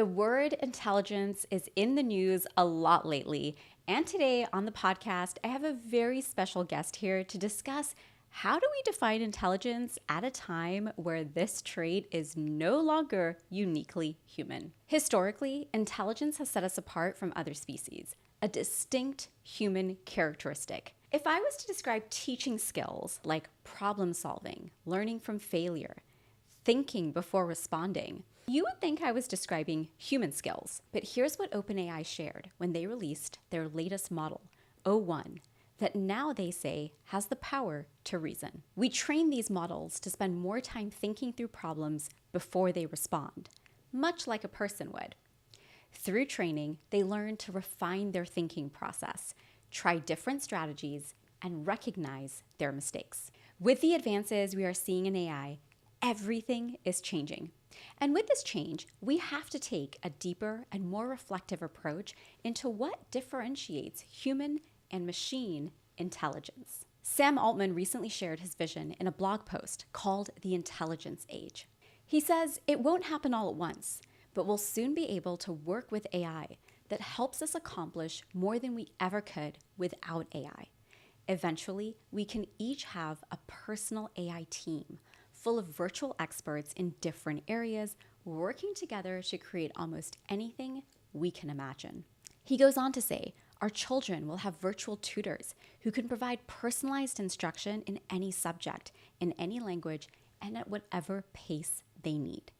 The word intelligence is in the news a lot lately. And today on the podcast, I have a very special guest here to discuss how do we define intelligence at a time where this trait is no longer uniquely human. Historically, intelligence has set us apart from other species, a distinct human characteristic. If I was to describe teaching skills like problem solving, learning from failure, thinking before responding, you would think I was describing human skills. But here's what OpenAI shared when they released their latest model, o1, that now they say has the power to reason. We train these models to spend more time thinking through problems before they respond, much like a person would. Through training, they learn to refine their thinking process, try different strategies, and recognize their mistakes. With the advances we are seeing in AI, everything is changing. And with this change, we have to take a deeper and more reflective approach into what differentiates human and machine intelligence. Sam Altman recently shared his vision in a blog post called The Intelligence Age. He says it won't happen all at once, but we'll soon be able to work with AI that helps us accomplish more than we ever could without AI. Eventually, we can each have a personal AI team full of virtual experts in different areas working together to create almost anything we can imagine. He goes on to say, our children will have virtual tutors who can provide personalized instruction in any subject, in any language, and at whatever pace they need.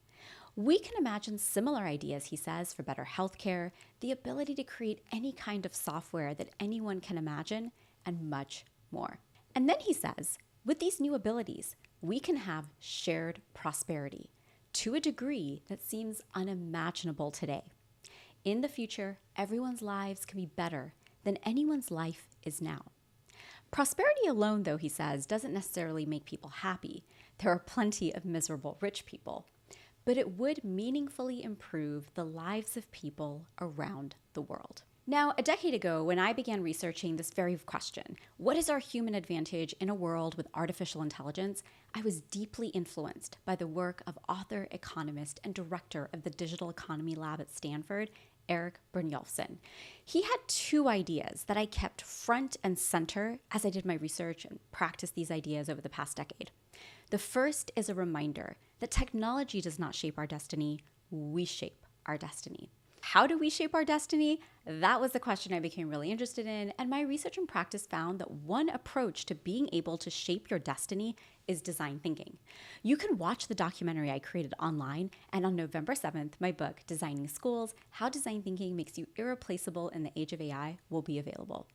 We can imagine similar ideas, he says, for better healthcare, the ability to create any kind of software that anyone can imagine, and much more. And then he says, with these new abilities, we can have shared prosperity to a degree that seems unimaginable today. In the future, everyone's lives can be better than anyone's life is now. Prosperity alone, though, he says, doesn't necessarily make people happy. There are plenty of miserable rich people. But it would meaningfully improve the lives of people around the world. Now, a decade ago, when I began researching this very question, what is our human advantage in a world with artificial intelligence, I was deeply influenced by the work of author, economist, and director of the Digital Economy Lab at Stanford, Eric Brynjolfsson. He had two ideas that I kept front and center as I did my research and practiced these ideas over the past decade. The first is a reminder that technology does not shape our destiny, we shape our destiny. How do we shape our destiny? That was the question I became really interested in, and my research and practice found that one approach to being able to shape your destiny is design thinking. You can watch the documentary I created online, and on November 7th, my book, Designing Schools, How Design Thinking Makes You Irreplaceable in the Age of AI, will be available.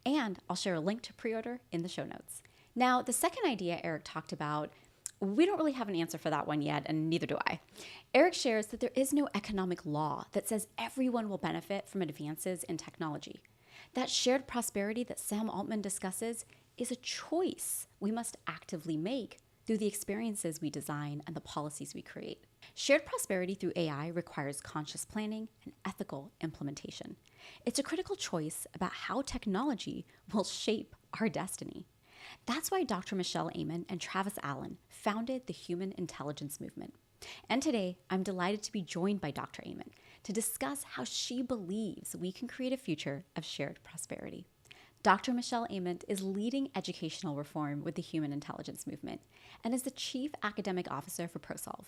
And I'll share a link to pre-order in the show notes. Now, the second idea Eric talked about, we don't really have an answer for that one yet, and neither do I. Eric shares that there is no economic law that says everyone will benefit from advances in technology. That shared prosperity that Sam Altman discusses is a choice we must actively make through the experiences we design and the policies we create. Shared prosperity through AI requires conscious planning and ethical implementation. It's a critical choice about how technology will shape our destiny. That's why Dr. Michelle Ament and Travis Allen founded the Human Intelligence Movement. And today, I'm delighted to be joined by Dr. Ament to discuss how she believes we can create a future of shared prosperity. Dr. Michelle Ament is leading educational reform with the Human Intelligence Movement and is the Chief Academic Officer for ProSolve.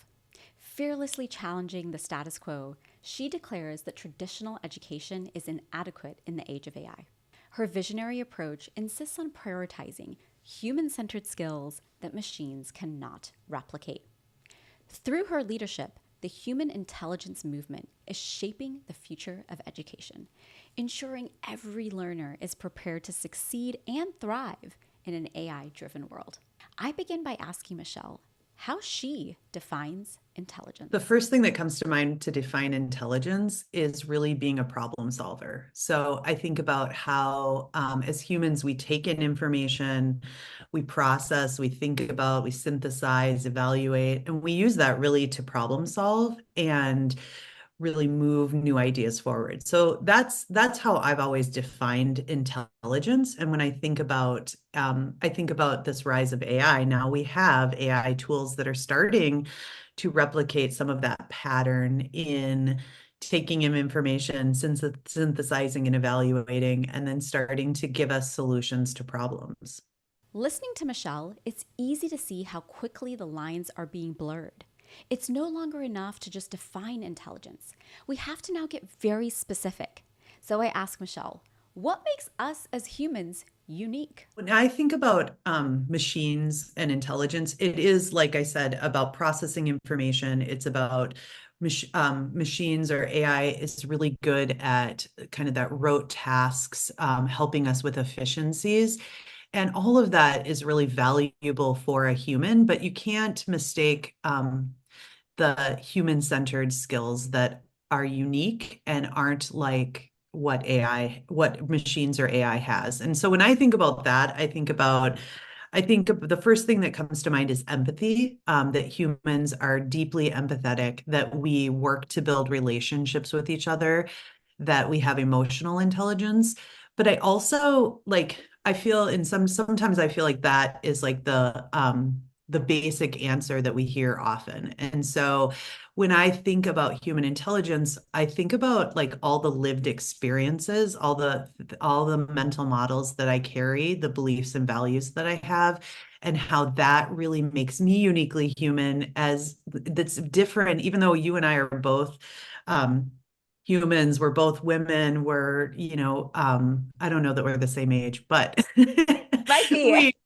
Fearlessly challenging the status quo, she declares that traditional education is inadequate in the age of AI. Her visionary approach insists on prioritizing human-centered skills that machines cannot replicate. Through her leadership, the Human Intelligence Movement is shaping the future of education, ensuring every learner is prepared to succeed and thrive in an AI-driven world. I begin by asking Michelle how she defines intelligence. The first thing that comes to mind to define intelligence is really being a problem solver. So I think about how, as humans, we take in information, we process, we think about, we synthesize, evaluate, and we use that really to problem solve and really move new ideas forward. So that's how I've always defined intelligence. And when I think about this rise of AI, now we have AI tools that are starting to replicate some of that pattern in taking in information, synthesizing and evaluating, and then starting to give us solutions to problems. Listening to Michelle, it's easy to see how quickly the lines are being blurred. It's no longer enough to just define intelligence. We have to now get very specific. So I ask Michelle, what makes us as humans unique? When I think about machines and intelligence, it is, like I said, about processing information. It's about machines, or AI is really good at kind of that rote tasks, helping us with efficiencies. And all of that is really valuable for a human, but you can't mistake the human-centered skills that are unique and aren't like what machines or AI has. And so when I think about that, I think the first thing that comes to mind is empathy, that humans are deeply empathetic, that we work to build relationships with each other, that we have emotional intelligence. But I also I feel sometimes I feel like that is like the basic answer that we hear often. And so when I think about human intelligence, I think about like all the lived experiences, all the mental models that I carry, the beliefs and values that I have, and how that really makes me uniquely human, as that's different, even though you and I are both humans, we're both women, I don't know that we're the same age, but Might be. we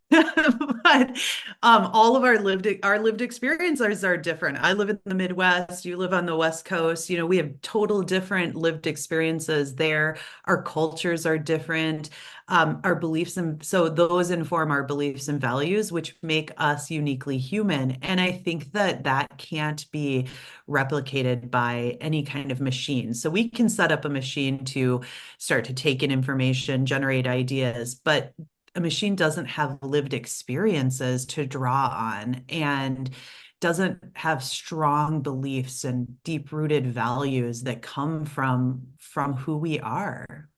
but all of our lived experiences are different. I live in the Midwest, you live on the West Coast. We have total different lived experiences there. Our cultures are different. Our beliefs, and so those inform our beliefs and values, which make us uniquely human. And I think that that can't be replicated by any kind of machine. So we can set up a machine to start to take in information, generate ideas, but a machine doesn't have lived experiences to draw on, and doesn't have strong beliefs and deep-rooted values that come from who we are.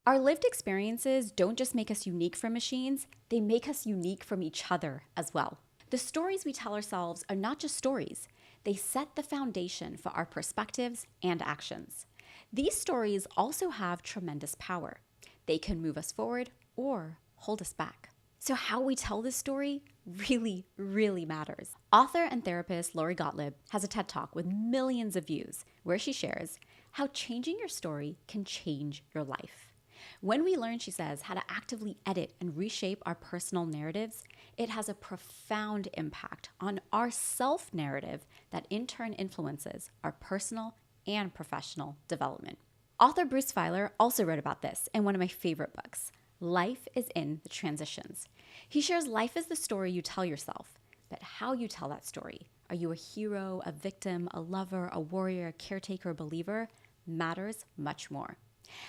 Our lived experiences don't just make us unique from machines, they make us unique from each other as well. The stories we tell ourselves are not just stories, they set the foundation for our perspectives and actions. These stories also have tremendous power. They can move us forward or hold us back. So, how we tell this story really, really matters. Author and therapist Lori Gottlieb has a TED Talk with millions of views where she shares how changing your story can change your life. When we learn, she says, how to actively edit and reshape our personal narratives, it has a profound impact on our self-narrative that in turn influences our personal and professional development. Author Bruce Feiler also wrote about this in one of my favorite books, Life is in the Transitions. He shares life is the story you tell yourself, but how you tell that story, are you a hero, a victim, a lover, a warrior, a caretaker, a believer, matters much more.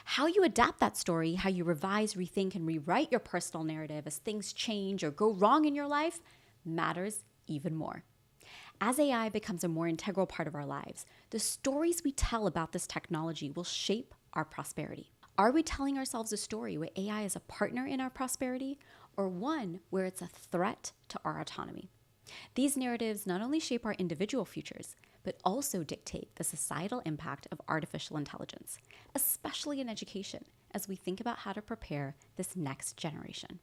How you adapt that story, how you revise, rethink, and rewrite your personal narrative as things change or go wrong in your life, matters even more. As AI becomes a more integral part of our lives, the stories we tell about this technology will shape our prosperity. Are we telling ourselves a story where AI is a partner in our prosperity, or one where it's a threat to our autonomy? These narratives not only shape our individual futures, but also dictate the societal impact of artificial intelligence, especially in education, as we think about how to prepare this next generation.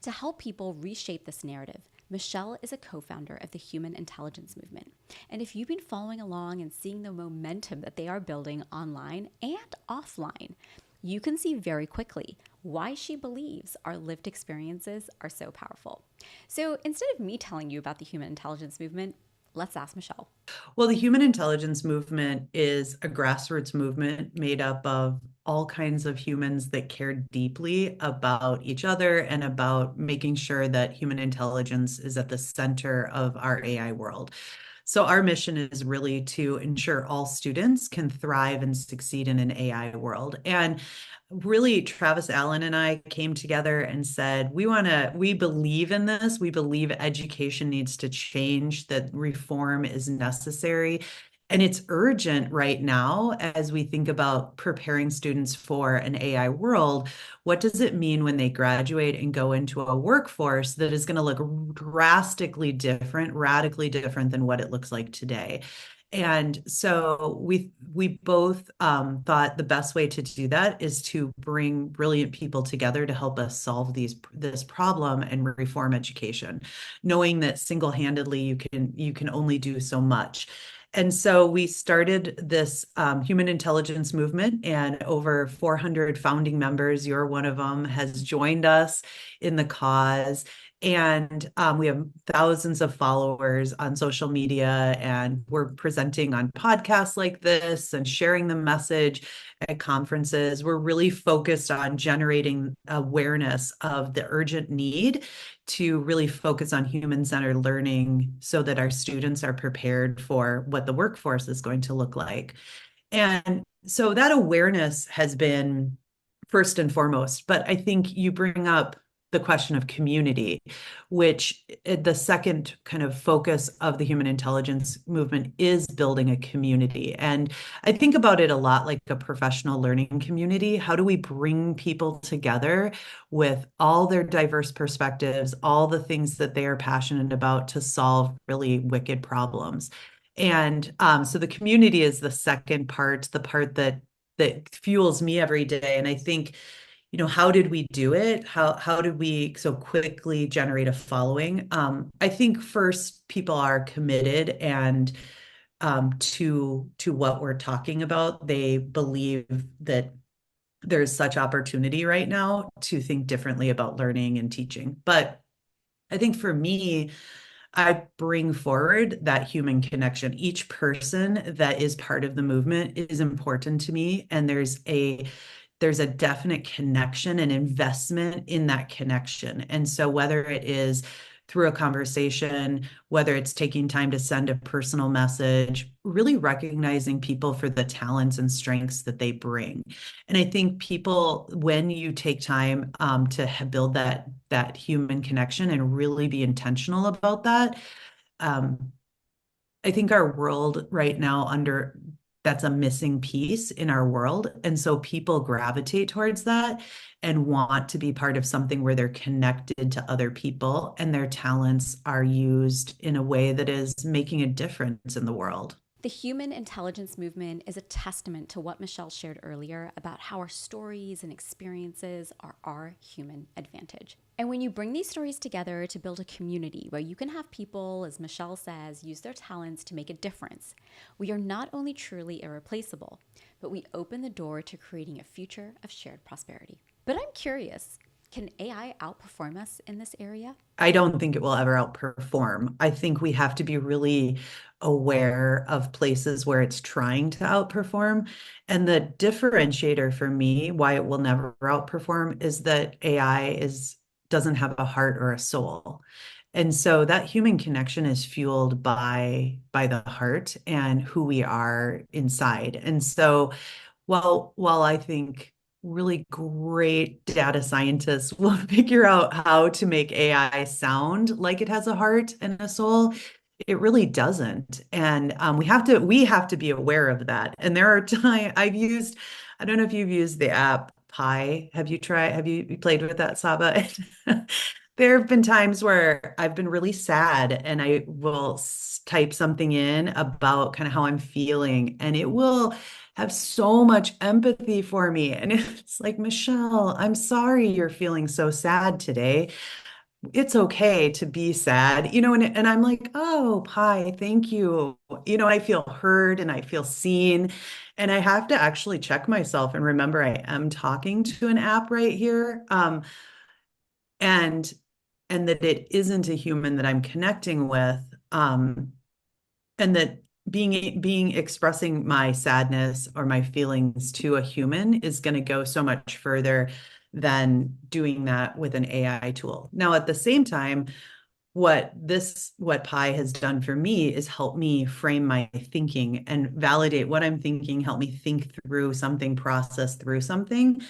To help people reshape this narrative, Michelle is a co-founder of the Human Intelligence Movement. And if you've been following along and seeing the momentum that they are building online and offline, you can see very quickly why she believes our lived experiences are so powerful. So instead of me telling you about the Human Intelligence Movement, let's ask Michelle. Well, the Human Intelligence Movement is a grassroots movement made up of all kinds of humans that care deeply about each other and about making sure that human intelligence is at the center of our AI world. So our mission is really to ensure all students can thrive and succeed in an AI world. And really, Travis Allen and I came together and said, we believe in this. We believe education needs to change, that reform is necessary. And it's urgent right now as we think about preparing students for an AI world. What does it mean when they graduate and go into a workforce that is going to look drastically different, radically different than what it looks like today? And so we both thought the best way to do that is to bring brilliant people together to help us solve this problem and reform education, knowing that single-handedly you can only do so much. And so we started this human intelligence movement, and over 400 founding members, you're one of them, has joined us in the cause. And we have thousands of followers on social media, and we're presenting on podcasts like this and sharing the message at conferences. We're really focused on generating awareness of the urgent need to really focus on human-centered learning so that our students are prepared for what the workforce is going to look like. And so that awareness has been first and foremost. But I think you bring up the question of community, which the second kind of focus of the human intelligence movement is building a community. And I think about it a lot like a professional learning community. How do we bring people together with all their diverse perspectives, all the things that they are passionate about to solve really wicked problems? And so the community is the second part, the part that fuels me every day. And I think, how did we do it? How did we so quickly generate a following? I think first people are committed and to what we're talking about. They believe that there's such opportunity right now to think differently about learning and teaching. But I think for me, I bring forward that human connection. Each person that is part of the movement is important to me, and there's a definite connection and investment in that connection. And so whether it is through a conversation, whether it's taking time to send a personal message, really recognizing people for the talents and strengths that they bring. And I think people, when you take time to build that human connection and really be intentional about that, um, I think our world right now that's a missing piece in our world. And so people gravitate towards that and want to be part of something where they're connected to other people and their talents are used in a way that is making a difference in the world. The human intelligence movement is a testament to what Michelle shared earlier about how our stories and experiences are our human advantage. And when you bring these stories together to build a community where you can have people, as Michelle says, use their talents to make a difference, we are not only truly irreplaceable, but we open the door to creating a future of shared prosperity. But I'm curious, can AI outperform us in this area? I don't think it will ever outperform. I think we have to be really aware of places where it's trying to outperform. And the differentiator for me, why it will never outperform, is that AI doesn't have a heart or a soul. And so that human connection is fueled by the heart and who we are inside. And so while I think really great data scientists will figure out how to make AI sound like it has a heart and a soul, it really doesn't. And we have to be aware of that. And there are times I don't know if you've used the app Pi. Have you played with that, Saba? There have been times where I've been really sad and I will type something in about kind of how I'm feeling, and it will have so much empathy for me. And it's like, Michelle, I'm sorry you're feeling so sad today. It's okay to be sad, and I'm like, oh, Pi, thank you. I feel heard and I feel seen. And I have to actually check myself and remember I am talking to an app right here. And that it isn't a human that I'm connecting with. And that being expressing my sadness or my feelings to a human is going to go so much further than doing that with an AI tool. Now, at the same time, what Pi has done for me is help me frame my thinking and validate what I'm thinking, help me think through something, process through something.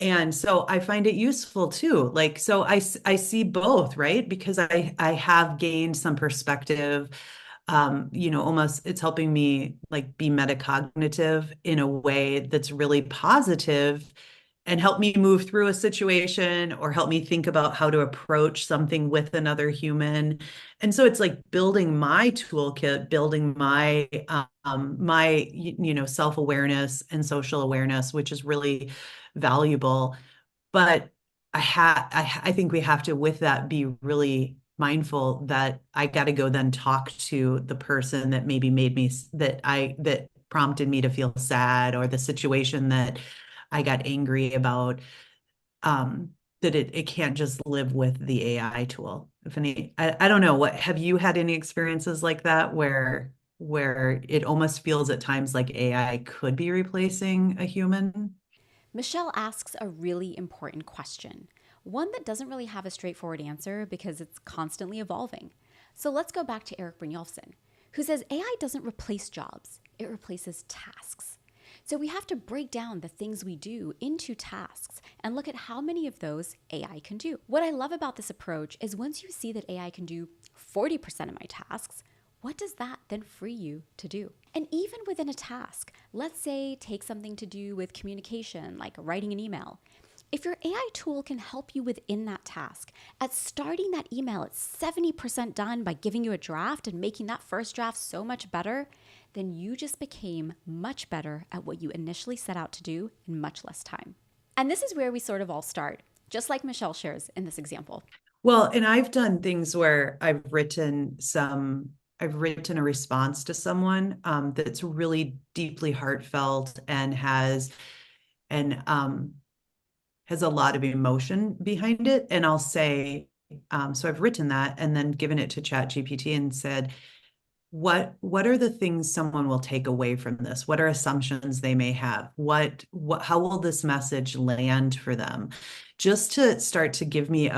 And so I find it useful too. Like, so I see both, right? Because I have gained some perspective. Almost it's helping me like be metacognitive in a way that's really positive and help me move through a situation or help me think about how to approach something with another human. And so it's like building my toolkit, building my self-awareness and social awareness, which is really valuable. But I think we have to, with that, be really mindful that I got to go then talk to the person that maybe made me that prompted me to feel sad, or the situation that I got angry about. That it can't just live with the AI tool. I don't know, what have you had any experiences like that where it almost feels at times like AI could be replacing a human? Michelle asks a really important question, one that doesn't really have a straightforward answer because it's constantly evolving. So let's go back to Eric Brynjolfsson, who says AI doesn't replace jobs, it replaces tasks. So we have to break down the things we do into tasks and look at how many of those AI can do. What I love about this approach is once you see that AI can do 40% of my tasks, what does that then free you to do? And even within a task, let's say take something to do with communication, like writing an email. If your AI tool can help you within that task, at starting that email at 70% done by giving you a draft and making that first draft so much better, then you just became much better at what you initially set out to do in much less time. And this is where we sort of all start, just like Michelle shares in this example. Well, and I've done things where I've written a response to someone that's really deeply heartfelt and and has a lot of emotion behind it. And I'll say, so I've written that and then given it to ChatGPT and said, what are the things someone will take away from this? What are assumptions they may have? How will this message land for them? Just to start to give me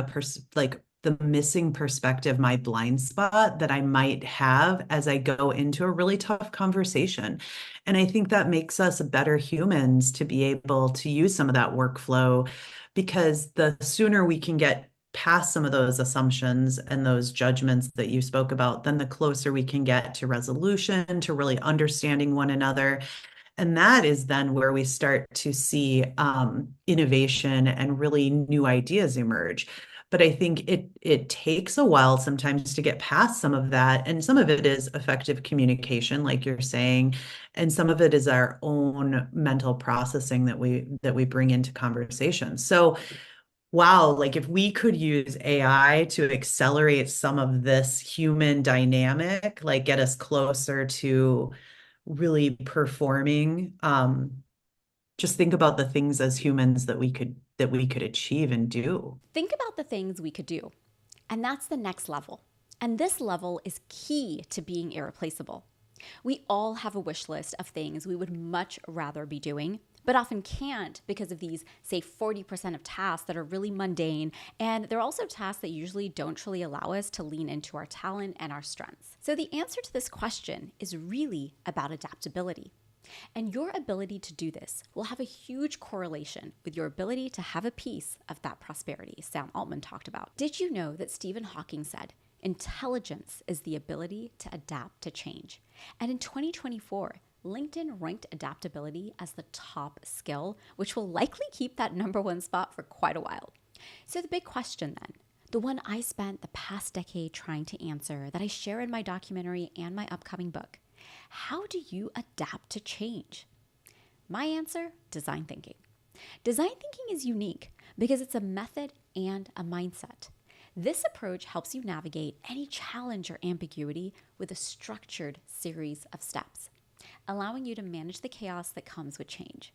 like the missing perspective, my blind spot that I might have as I go into a really tough conversation. And I think that makes us better humans to be able to use some of that workflow, because the sooner we can get past some of those assumptions and those judgments that you spoke about, then the closer we can get to resolution, to really understanding one another. And that is then where we start to see innovation and really new ideas emerge. But I think it takes a while sometimes to get past some of that. And some of it is effective communication, like you're saying, and some of it is our own mental processing that we bring into conversation. So wow, like if we could use AI to accelerate some of this human dynamic, like get us closer to really performing, just think about the things as humans that we could achieve and do. Think about the things we could do. And that's the next level. And this level is key to being irreplaceable. We all have a wish list of things we would much rather be doing, but often can't because of these, say, 40% of tasks that are really mundane. And they're also tasks that usually don't truly allow us to lean into our talent and our strengths. So the answer to this question is really about adaptability. And your ability to do this will have a huge correlation with your ability to have a piece of that prosperity Sam Altman talked about. Did you know that Stephen Hawking said, intelligence is the ability to adapt to change? And in 2024, LinkedIn ranked adaptability as the top skill, which will likely keep that #1 spot for quite a while. So the big question then, the one I spent the past decade trying to answer, that I share in my documentary and my upcoming book: how do you adapt to change? My answer: design thinking. Design thinking is unique because it's a method and a mindset. This approach helps you navigate any challenge or ambiguity with a structured series of steps, allowing you to manage the chaos that comes with change.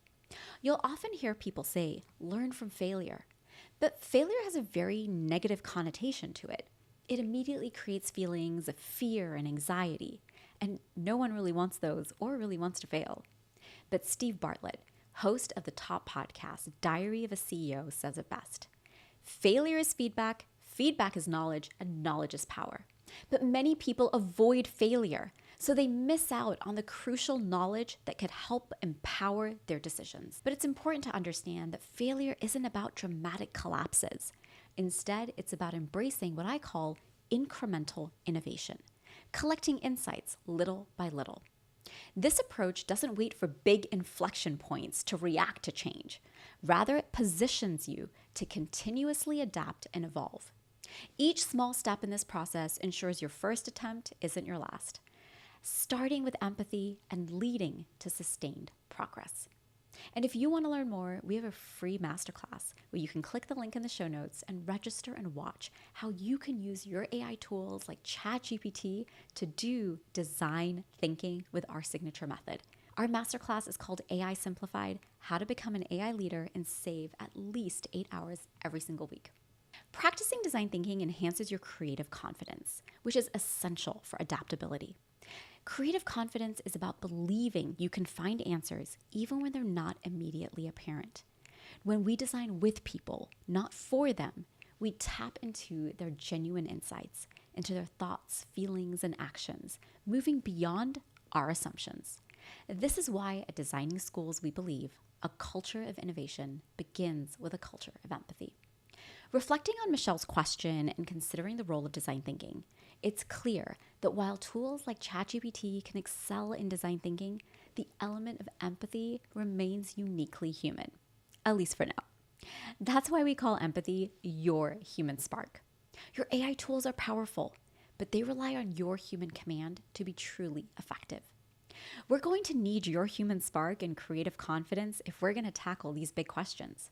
You'll often hear people say, learn from failure, but failure has a very negative connotation to it. It immediately creates feelings of fear and anxiety, and no one really wants those or really wants to fail. But Steve Bartlett, host of the top podcast, Diary of a CEO, says it best: failure is feedback, feedback is knowledge, and knowledge is power. But many people avoid failure, so they miss out on the crucial knowledge that could help empower their decisions. But it's important to understand that failure isn't about dramatic collapses. Instead, it's about embracing what I call incremental innovation, collecting insights little by little. This approach doesn't wait for big inflection points to react to change. Rather, it positions you to continuously adapt and evolve. Each small step in this process ensures your first attempt isn't your last, starting with empathy and leading to sustained progress. And if you want to learn more, we have a free masterclass where you can click the link in the show notes and register and watch how you can use your AI tools like ChatGPT to do design thinking with our signature method. Our masterclass is called AI Simplified: How to Become an AI Leader and Save at least 8 hours every single week. Practicing design thinking enhances your creative confidence, which is essential for adaptability. Creative confidence is about believing you can find answers even when they're not immediately apparent. When we design with people, not for them, we tap into their genuine insights, into their thoughts, feelings, and actions, moving beyond our assumptions. This is why at Designing Schools we believe a culture of innovation begins with a culture of empathy. Reflecting on Michelle's question and considering the role of design thinking, it's clear that while tools like ChatGPT can excel in design thinking, the element of empathy remains uniquely human, at least for now. That's why we call empathy your human spark. Your AI tools are powerful, but they rely on your human command to be truly effective. We're going to need your human spark and creative confidence if we're going to tackle these big questions.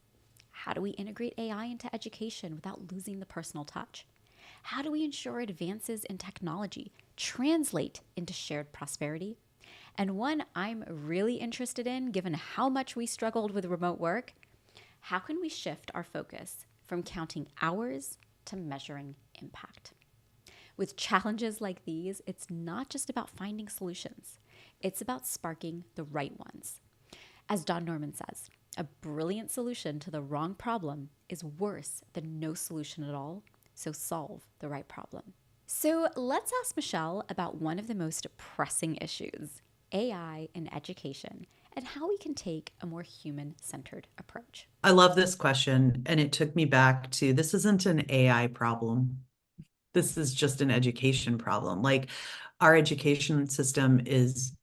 How do we integrate AI into education without losing the personal touch? How do we ensure advances in technology translate into shared prosperity? And one I'm really interested in, given how much we struggled with remote work, how can we shift our focus from counting hours to measuring impact? With challenges like these, it's not just about finding solutions. It's about sparking the right ones. As Don Norman says, a brilliant solution to the wrong problem is worse than no solution at all, so solve the right problem. So let's ask Michelle about one of the most pressing issues, AI in education, and how we can take a more human-centered approach. I love this question, and it took me back to this isn't an AI problem. This is just an education problem. Like our education system is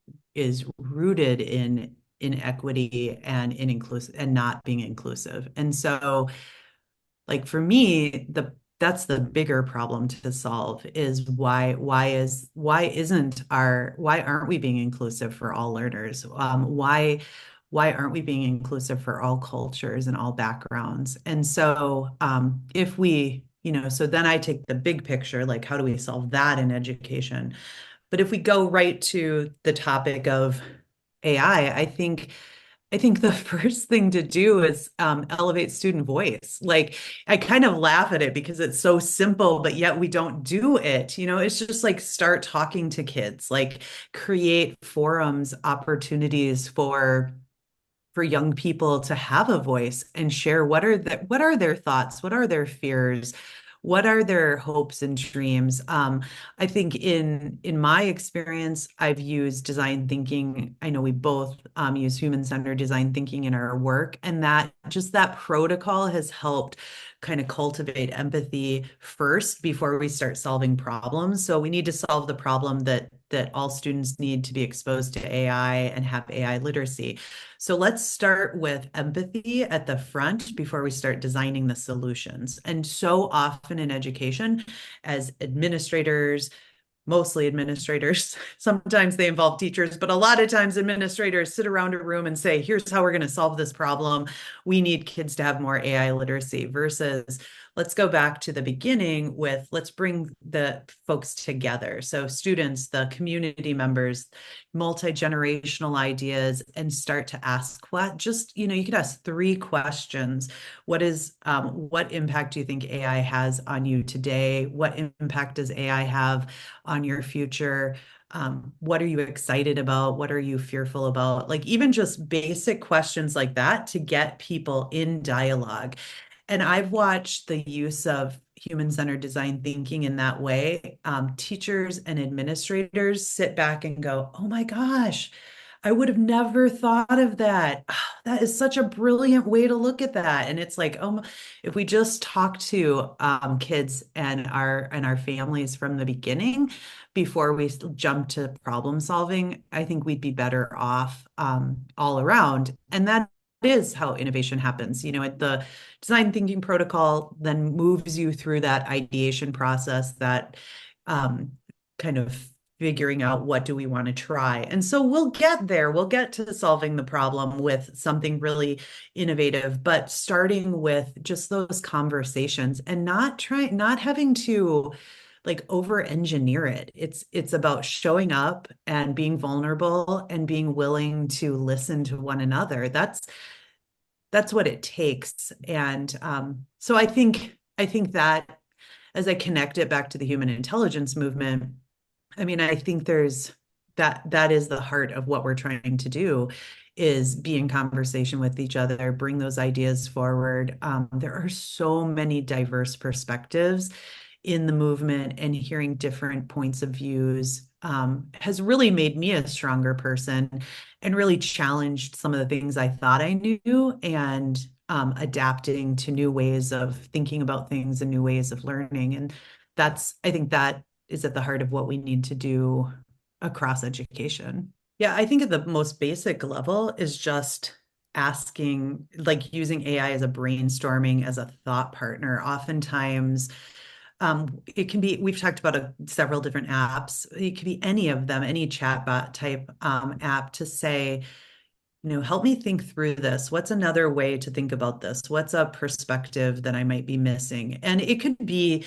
rooted in inequity and in inclusive and not being inclusive. And so like for me, that's the bigger problem to solve is why aren't we being inclusive for all learners? Why aren't we being inclusive for all cultures and all backgrounds? And so if we, so then I take the big picture, like how do we solve that in education? But if we go right to the topic of AI, I think the first thing to do is elevate student voice. Like I kind of laugh at it because it's so simple, but yet we don't do it. It's just like start talking to kids, like create forums, opportunities for young people to have a voice and share what are their thoughts, what are their fears, what are their hopes and dreams. I think in my experience, I've used design thinking. I know we both use human-centered design thinking in our work, and that protocol has helped kind of cultivate empathy first before we start solving problems. So we need to solve the problem that all students need to be exposed to AI and have AI literacy. So let's start with empathy at the front before we start designing the solutions. And so often in education, as administrators, mostly administrators, sometimes they involve teachers, but a lot of times administrators sit around a room and say, here's how we're going to solve this problem. We need kids to have more AI literacy versus let's go back to the beginning with let's bring the folks together. So students, the community members, multi-generational ideas, and start to ask you could ask 3 questions. What impact do you think AI has on you today? What impact does AI have on your future? What are you excited about? What are you fearful about? Like even just basic questions like that to get people in dialogue. And I've watched the use of human-centered design thinking in that way. Teachers and administrators sit back and go, oh my gosh, I would have never thought of that. That is such a brilliant way to look at that. And it's like, oh, if we just talk to kids and our families from the beginning before we jump to problem solving, I think we'd be better off all around. And that is how innovation happens. The design thinking protocol then moves you through that ideation process, that um, kind of figuring out what do we want to try. And so we'll get there. We'll get to solving the problem with something really innovative, but starting with just those conversations and not having to like over engineer it. It's about showing up and being vulnerable and being willing to listen to one another. That's what it takes. And so I think that as I connect it back to the human intelligence movement, I mean, I think there's that is the heart of what we're trying to do, is be in conversation with each other, bring those ideas forward. There are so many diverse perspectives in the movement, and hearing different points of views has really made me a stronger person and really challenged some of the things I thought I knew, and adapting to new ways of thinking about things and new ways of learning. And I think that is at the heart of what we need to do across education. Yeah, I think at the most basic level is just asking, like using AI as a brainstorming, as a thought partner. Oftentimes, it can be, we've talked about several different apps. It could be any of them, any chatbot type app, to say, help me think through this. What's another way to think about this? What's a perspective that I might be missing? And it could be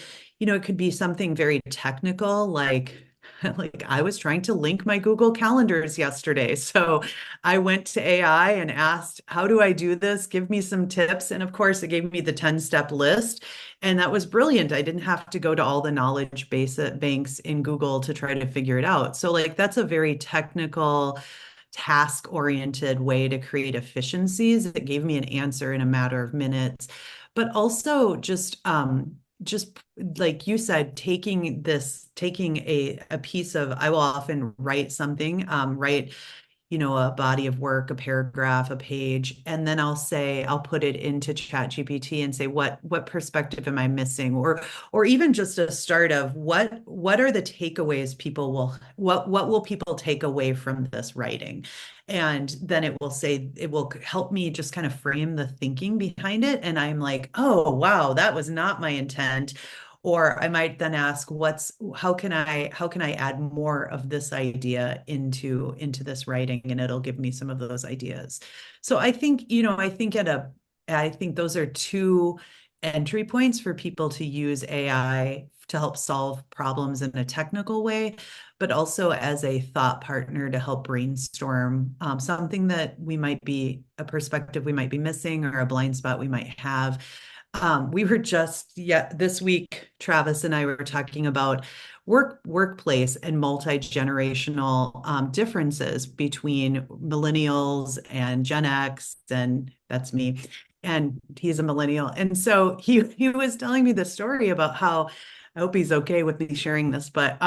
something very technical, like like I was trying to link my Google calendars yesterday. So I went to AI and asked, how do I do this? Give me some tips. And of course, it gave me the 10-step list. And that was brilliant. I didn't have to go to all the knowledge base banks in Google to try to figure it out. So like that's a very technical, task-oriented way to create efficiencies. It gave me an answer in a matter of minutes. But also just like you said, taking a piece of, I will often write something, write a body of work, a paragraph, a page, and then I'll put it into ChatGPT and say, what perspective am I missing? Or even just a start of what are the takeaways what will people take away from this writing? And then it will help me just kind of frame the thinking behind it. And I'm like, oh, wow, that was not my intent. Or I might then ask, how can I add more of this idea into this writing, and it'll give me some of those ideas. So I think those are two entry points for people to use AI to help solve problems in a technical way, but also as a thought partner to help brainstorm something that a perspective we might be missing, or a blind spot we might have. We were this week, Travis and I were talking about workplace and multi-generational differences between millennials and Gen X, and that's me, and he's a millennial. And so he was telling me the story about how, I hope he's okay with me sharing this, but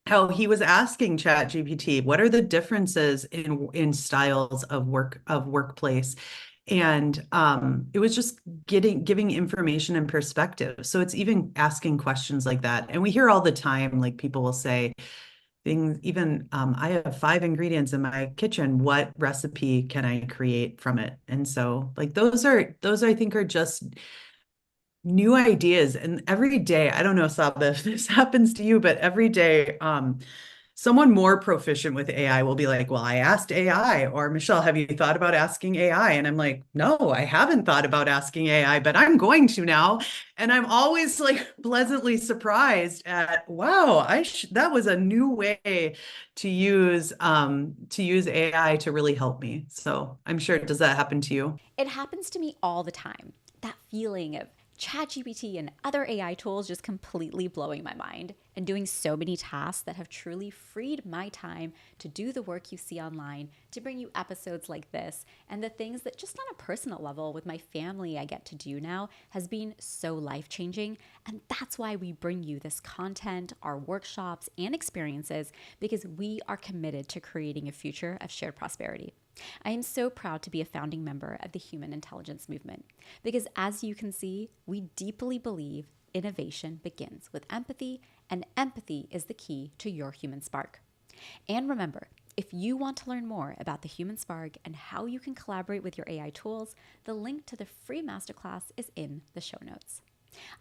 how he was asking ChatGPT, what are the differences in styles of workplace? And it was just giving information and perspective. So it's even asking questions like that. And we hear all the time, like people will say things, even I have 5 ingredients in my kitchen. What recipe can I create from it? And so like those I think are just new ideas. And every day, I don't know, Saba, if this happens to you, but every day, someone more proficient with AI will be like, well, I asked AI, or Michelle, have you thought about asking AI? And I'm like, no, I haven't thought about asking AI, but I'm going to now. And I'm always like pleasantly surprised at, wow, that was a new way to use AI to really help me. So I'm sure, does that happen to you? It happens to me all the time. That feeling of ChatGPT and other AI tools just completely blowing my mind and doing so many tasks that have truly freed my time to do the work you see online, to bring you episodes like this, and the things that just on a personal level with my family I get to do now has been so life-changing. And that's why we bring you this content, our workshops, and experiences, because we are committed to creating a future of shared prosperity. I am so proud to be a founding member of the Human Intelligence Movement because, as you can see, we deeply believe innovation begins with empathy, and empathy is the key to your human spark. And remember, If you want to learn more about the human spark and how you can collaborate with your AI tools, the link to the free masterclass is in the show notes.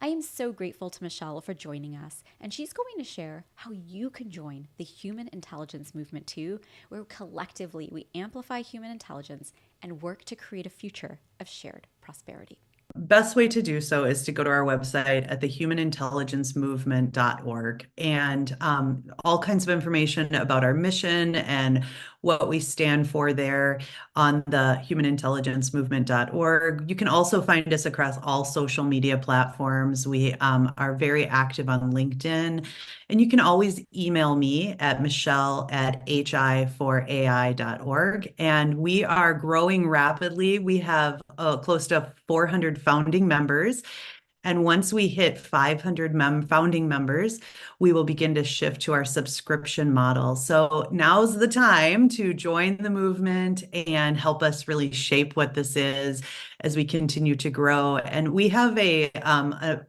I am so grateful to Michelle for joining us, and she's going to share how you can join the human intelligence movement too, where collectively we amplify human intelligence and work to create a future of shared prosperity. Best way to do so is to go to our website at thehumanintelligencemovement.org, and all kinds of information about our mission and what we stand for there on the humanintelligencemovement.org. You can also find us across all social media platforms. We are very active on LinkedIn, and you can always email me at michelle@hi4ai.org. And we are growing rapidly. We have close to 400 founding members. And once we hit 500 founding members, we will begin to shift to our subscription model. So now's the time to join the movement and help us really shape what this is as we continue to grow. And we have a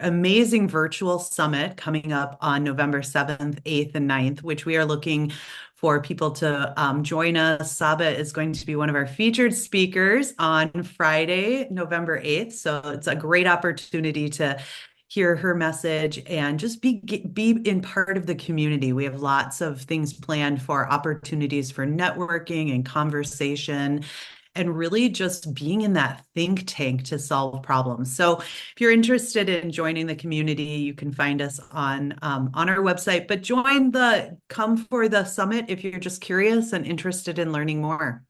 amazing virtual summit coming up on November 7th, 8th, and 9th, which we are looking for people to join us. Saba is going to be one of our featured speakers on Friday, November 8th. So it's a great opportunity to hear her message and just be in part of the community. We have lots of things planned for opportunities for networking and conversation, and really just being in that think tank to solve problems. So if you're interested in joining the community, you can find us on our website, but come for the summit if you're just curious and interested in learning more.